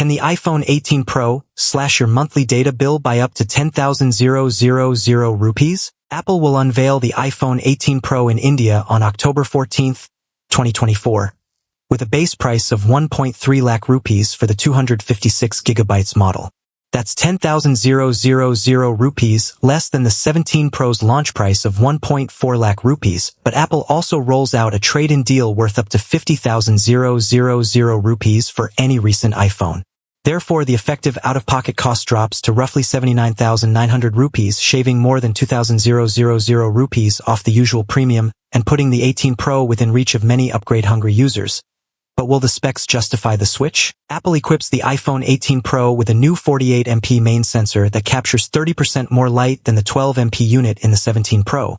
Can the iPhone 18 Pro slash your monthly data bill by up to 10,000 rupees? Apple will unveil the iPhone 18 Pro in India on October 14, 2024, with a base price of 1.3 lakh rupees for the 256 gigabytes model. That's 10,000 rupees less than the 17 Pro's launch price of 1.4 lakh rupees, but Apple also rolls out a trade-in deal worth up to 50,000 rupees for any recent iPhone. Therefore, the effective out-of-pocket cost drops to roughly 79,900 rupees, shaving more than 2,000 rupees off the usual premium and putting the 18 Pro within reach of many upgrade-hungry users. But will the specs justify the switch? Apple equips the iPhone 18 Pro with a new 48MP main sensor that captures 30% more light than the 12MP unit in the 17 Pro.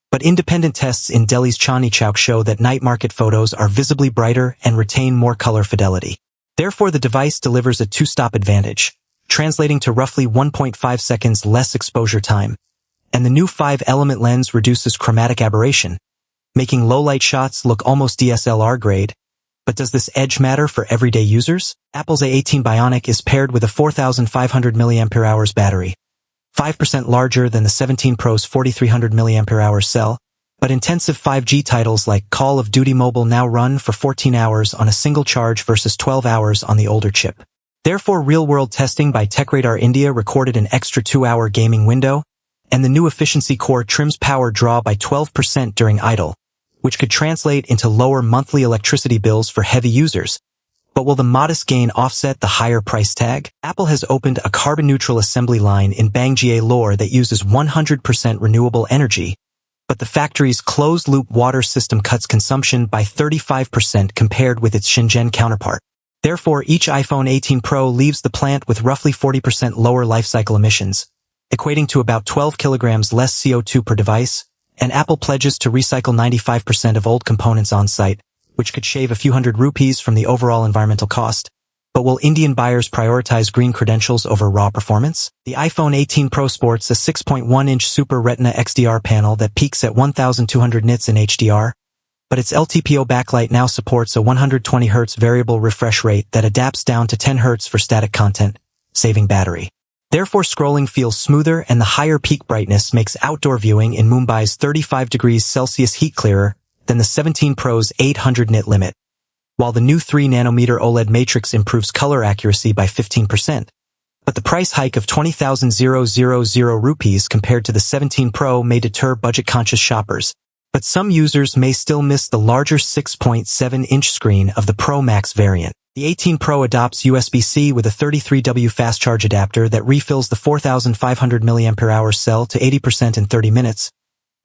But independent tests in Delhi's Chandni Chowk show that night market photos are visibly brighter and retain more color fidelity. Therefore, the device delivers a two-stop advantage, translating to roughly 1.5 seconds less exposure time. And the new 5-element lens reduces chromatic aberration, making low-light shots look almost DSLR grade. But does this edge matter for everyday users? Apple's A18 Bionic is paired with a 4,500 mAh battery, 5% larger than the 17 Pro's 4,300 mAh cell, but intensive 5G titles like Call of Duty Mobile now run for 14 hours on a single charge versus 12 hours on the older chip. Therefore, real-world testing by TechRadar India recorded an extra 2-hour gaming window, and the new efficiency core trims power draw by 12% during idle, which could translate into lower monthly electricity bills for heavy users. But will the modest gain offset the higher price tag? Apple has opened a carbon-neutral assembly line in Bangalore that uses 100% renewable energy, but the factory's closed-loop water system cuts consumption by 35% compared with its Shenzhen counterpart. Therefore, each iPhone 18 Pro leaves the plant with roughly 40% lower lifecycle emissions, equating to about 12 kilograms less CO2 per device, and Apple pledges to recycle 95% of old components on-site, which could shave a few hundred rupees from the overall environmental cost. But will Indian buyers prioritize green credentials over raw performance? The iPhone 18 Pro sports a 6.1-inch Super Retina XDR panel that peaks at 1,200 nits in HDR, but its LTPO backlight now supports a 120Hz variable refresh rate that adapts down to 10 Hz for static content, saving battery. Therefore, scrolling feels smoother and the higher peak brightness makes outdoor viewing in Mumbai's 35 degrees Celsius heat clearer than the 17 Pro's 800 nit limit, while the new 3nm OLED matrix improves color accuracy by 15%. But the price hike of 20,000 rupees compared to the 17 Pro may deter budget-conscious shoppers. But some users may still miss the larger 6.7-inch screen of the Pro Max variant. The 18 Pro adopts USB-C with a 33W fast charge adapter that refills the 4,500 mAh cell to 80% in 30 minutes,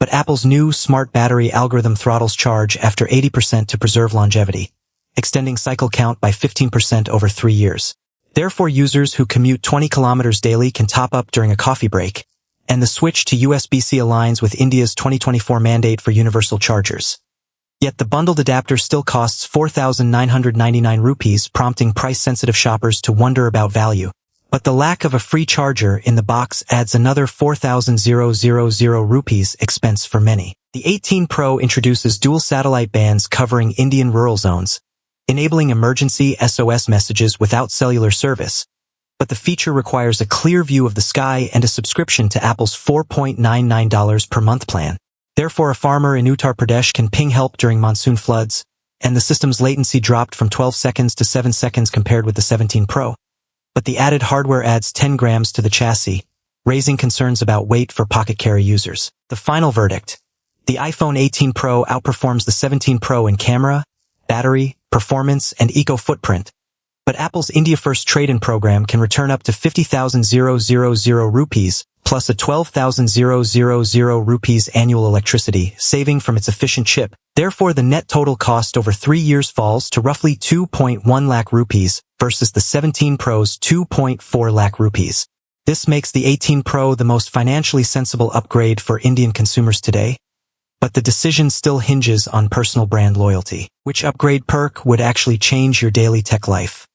but Apple's new smart battery algorithm throttles charge after 80% to preserve longevity, extending cycle count by 15% over 3 years. Therefore, users who commute 20 kilometers daily can top up during a coffee break, and the switch to USB-C aligns with India's 2024 mandate for universal chargers. Yet the bundled adapter still costs 4,999 rupees, prompting price-sensitive shoppers to wonder about value. But the lack of a free charger in the box adds another 4,000 rupees expense for many. The 18 Pro introduces dual satellite bands covering Indian rural zones, enabling emergency SOS messages without cellular service. But the feature requires a clear view of the sky and a subscription to Apple's $4.99 per month plan. Therefore, a farmer in Uttar Pradesh can ping help during monsoon floods, and the system's latency dropped from 12 seconds to 7 seconds compared with the 17 Pro. But the added hardware adds 10 grams to the chassis, raising concerns about weight for pocket carry users. The final verdict: the iPhone 18 Pro outperforms the 17 Pro in camera, battery, performance, and eco-footprint. But Apple's India First trade-in program can return up to 50,000 rupees, plus a 12,000 rupees annual electricity saving from its efficient chip. Therefore, the net total cost over 3 years falls to roughly 2.1 lakh rupees versus the 17 Pro's 2.4 lakh rupees. This makes the 18 Pro the most financially sensible upgrade for Indian consumers today. But the decision still hinges on personal brand loyalty. Which upgrade perk would actually change your daily tech life?